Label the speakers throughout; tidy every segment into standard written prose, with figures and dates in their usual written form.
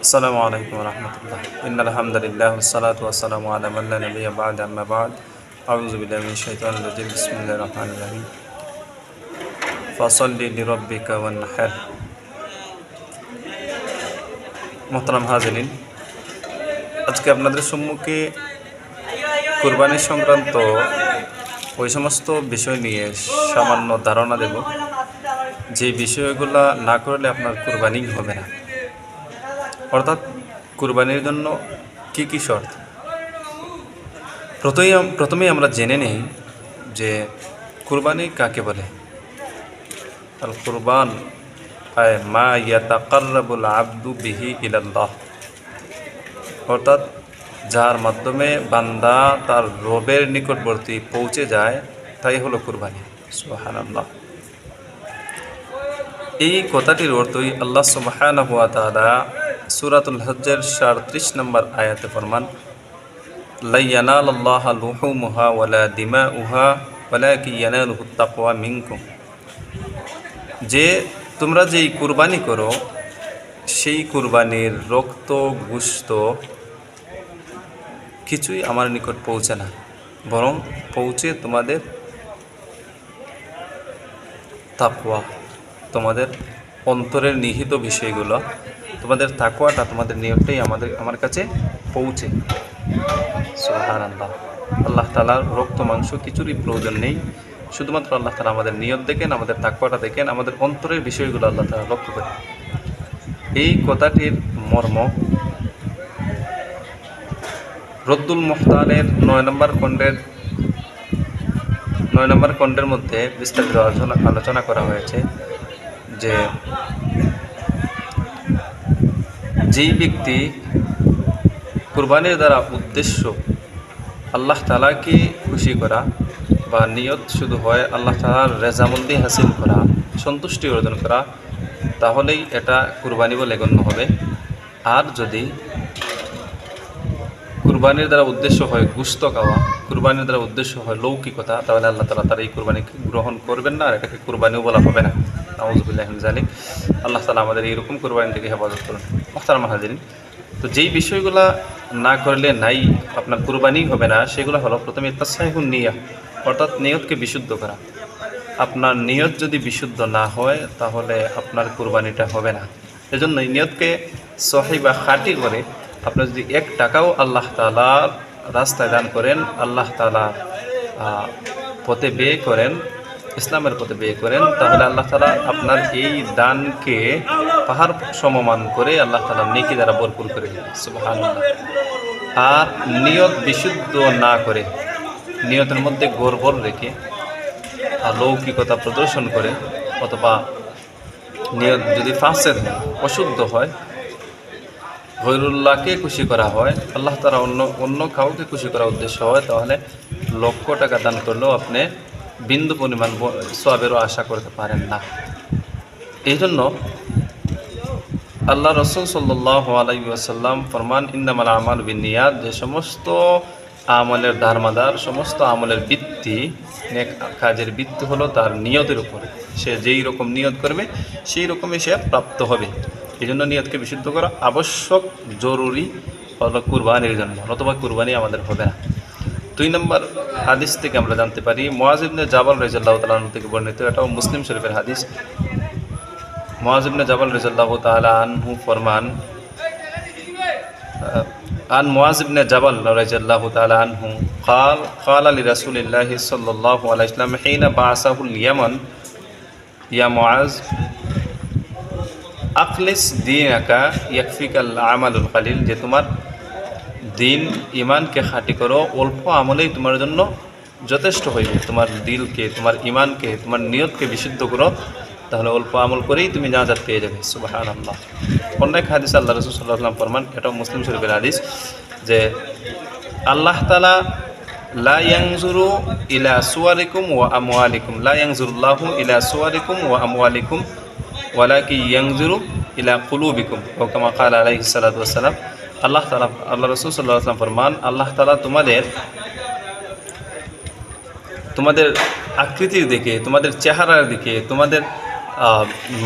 Speaker 1: আসসালামু আলাইকুম রহমতুল্লাহ। ইন্নাল হামদুলিল্লাহ ওয়াসসালাতু ওয়াসসালামু আলা মান লা নাবিয়্যা বা'দা, আম্মা বা'দ। আউযু বিল্লাহি মিনাশ শাইতানির রাজিম। বিসমিল্লাহির রহমানির রহিম। ফাসাল্লি লিরাব্বিকা ওয়ানহার। মোহতারাম হাজিরিন, আজকে আপনাদের সম্মুখে কুরবানি সংক্রান্ত ওই সমস্ত বিষয় নিয়ে সামান্য ধারণা দেব যে বিষয়গুলো না করলে আপনার কুরবানি হবে না। অর্থাৎ কুরবানির জন্য কি কি শর্ত। প্রথমেই আমরা জেনে নেই যে কুরবানি কাকে বলে। আল কুরবান আয় মা ইয়াতাকাররাবুল আবদু বিহি ইলাল্লাহ, অর্থাৎ যার মাধ্যমে বান্দা তার রবের নিকটবর্তী পৌঁছে যায় তাই হলো কুরবানি। সুবহানাল্লাহ। এই কথাটির অর্থই আল্লাহ সুবহানাহু ওয়া তাআলা সূরাতুল হজ্জের ৩৭ নম্বর আয়াতে ফরমান, লা ইয়ানালাল্লাহু লুহুমুহা ওয়ালা দিমাউহা ওয়ালাকিন ইয়ানালুহুত তাকওয়া মিনকুম। যে তোমরা যেই কুরবানি করো সেই কুরবানির রক্ত গোশত কিছুই আমার নিকট পৌঁছে না, বরং পৌঁছে তোমাদের তাকওয়া, তোমাদের অন্তরের নিহিত বিষয়গুলো, তোমাদের তাকওয়াটা, তোমাদের নিয়তটাই আমার কাছে পৌঁছে। সুবহানাল্লাহ। আল্লাহ তাআলার রক্ত মাংস কিছুরই প্রয়োজন নেই, শুধুমাত্র আল্লাহ তাআলা আমাদের নিয়ত দেখেন, আমাদের তাকওয়াটা দেখেন, আমাদের অন্তরের বিষয়গুলো আল্লাহ তাআলা লক্ষ্য করেন। এই কথাটির মর্ম রদ্দুল মুহতারের ৯ নম্বর খণ্ডের মধ্যে বিস্তারিত আলোচনা করা হয়েছে যে যেই ব্যক্তি কুরবানির দ্বারা উদ্দেশ্য আল্লাহ তাআলাকে খুশি করা বা নিয়ত শুধু হয় আল্লাহ তাআলার রেজামন্দি হাসিল করা, সন্তুষ্টি অর্জন করা, তাহলেই এটা কুরবানি বলে গণ্য হবে। আর যদি কুরবানির দ্বারা উদ্দেশ্য হয় গোশত খাওয়া, কুরবানির দ্বারা উদ্দেশ্য হয় লৌকিকতা, তাহলে আল্লাহ তাআলা তার এই কুরবানিকে গ্রহণ করবেন না, আর এটাকে কুরবানিও বলা হবে না। নাউযুবিল্লাহি মিন যালিক। আল্লাহ তাআলা আমাদের এইরকম কুরবানি থেকে হেফাজত করুন। মুহতারাম হাজিরিন, তো যেই বিষয়গুলো না করলে নাই আপনার কুরবানি হবে না, সেগুলো হলো প্রথমে তাসহিহুন নিয়া, অর্থাৎ নিয়তকে বিশুদ্ধ করা। আপনার নিয়ত যদি বিশুদ্ধ না হয় তাহলে আপনার কুরবানিটা হবে না। এজন্য নিয়তকে সহিহ বা খাঁটি করে আপনি যদি ১ টাকাও আল্লাহ তাআলার রাস্তায় দান করেন, আল্লাহ তাআলার পথে ব্যয় করেন, ইসলামের পথে ব্যয় করেন, তাহলে আল্লাহ তাআলা আপনার এই দানকে পাহাড় সমমান করে আল্লাহ তাআলা নেকি দ্বারা ভরপুর করে দেন। সুবহানাল্লাহ। আর নিয়ত বিশুদ্ধ না করে, নিয়তের মধ্যে গড়বড় রেখে লৌকিকতা প্রদর্শন করে, অথবা নিয়ত যদি ফাসেদ হয়, অশুদ্ধ হয়, গয়রুল্লাহকে খুশি করা হয়, আল্লাহ তাআলা অন্য কাউকে খুশি করার উদ্দেশ্য হয়, তাহলে লক্ষ টাকা দান করলেও আপনি বিন্দু পরিমাণ সওয়াবেরও আশা করতে পারেন না। এই জন্য আল্লাহ রাসূল সাল্লাল্লাহু আলাইহি ওয়াসাল্লাম ফরমান, ইন্নামাল আমালু বিন্নিয়াত, যে সমস্ত আমলের দারমাদার, সমস্ত আমলের ভিত্তি, নেক কাজের ভিত্তি হলো তার নিয়তের উপরে। সে যেই রকম নিয়ত করবে সেই রকমই সে প্রাপ্ত হবে। এই জন্য নিয়তকে বিশুদ্ধ করা আবশ্যক, জরুরি হলো কুরবানির জন্য, অথবা কুরবানি আমাদের হবে না। ২ নম্বর হাদিস থেকে আমরা জানতে পারি, মুআয ইবনে জাবাল রাদিয়াল্লাহু তাআলা আনহু থেকে বর্ণিত, এটাও মুসলিম শরীফের হাদিস। মুআয ইবনে জাবাল রাদিয়াল্লাহু তাআলা আনহু ফরমান, عن معاذ بن جبل رضي الله تعالى عنه قال لرسول الله صلى الله عليه وسلم حين بعثه اليمن يا معاذ أخلص دينك يكفيك العمل القليل, যে তোমার দিন ইমানকে খাঁটি করো, অল্প আমলেই তোমার জন্য যথেষ্ট হইবে। তোমার দিলকে, তোমার ইমানকে, তোমার নিয়তকে বিশুদ্ধ করো, তাহলে অল্প আমল করেই তুমি জান্নাত পেয়ে যাবে। সুবহানাল্লাহ। অন্য এক হাদিস আল্লাহ রাসূল সাল্লাল্লাহু আলাইহি ওয়াসাল্লাম ফরমান, এটাও মুসলিম শরীফের হাদিস, যে আল্লাহ তাআলা লা ইয়ানজুরু ইলা সুওয়ারিকুম ওয়া আমওয়ালিকুম, লা ইয়ানজুরুল্লাহু ইলা সুওয়ারিকুম ওয়া আমওয়ালিকুম ওয়ালাকিন ইয়ানজুরু ইলা কুলুবিকুম, ও কামা ক্বালা আলাইহিস সালাতু ওয়াস সালাম। আল্লাহ রাসূল সাল্লাল্লাহু আলাইহি ওয়াসাল্লাম ফরমান, আল্লাহ তাআলা তোমাদের আকৃতির দিকে, তোমাদের চেহারার দিকে, তোমাদের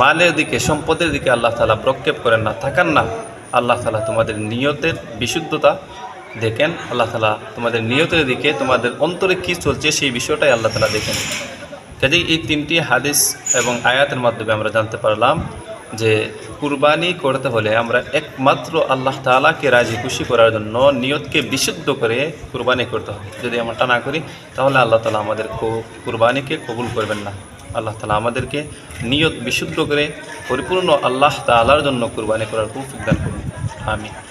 Speaker 1: মালের দিকে, সম্পদের দিকে আল্লাহ তাআলা প্রক্ষেপ করেন না, থাকান না, আল্লাহ তাআলা তোমাদের নিয়তের বিশুদ্ধতা দেখেন। আল্লাহ তাআলা তোমাদের নিয়তের দিকে, তোমাদের অন্তরে কী চলছে সেই বিষয়টাই আল্লাহ তাআলা দেখেন। কাজেই এই তিনটি হাদিস এবং আয়াতের মাধ্যমে আমরা জানতে পারলাম যে কুরবানি করতে হলে আমরা একমাত্র আল্লাহ তাআলাকে রাজি খুশি করার জন্য নিয়তকে বিশুদ্ধ করে কুরবানি করতে হবে। যদি আমরা না করি তাহলে আল্লাহ তাআলা আমাদের কুরবানিকে কবুল করবেন না। আল্লাহ তাআলা আমাদেরকে নিয়ত বিশুদ্ধ করে পরিপূর্ণ আল্লাহ তাআলার জন্য কুরবানি করার তৌফিক দান করুন। আমিন।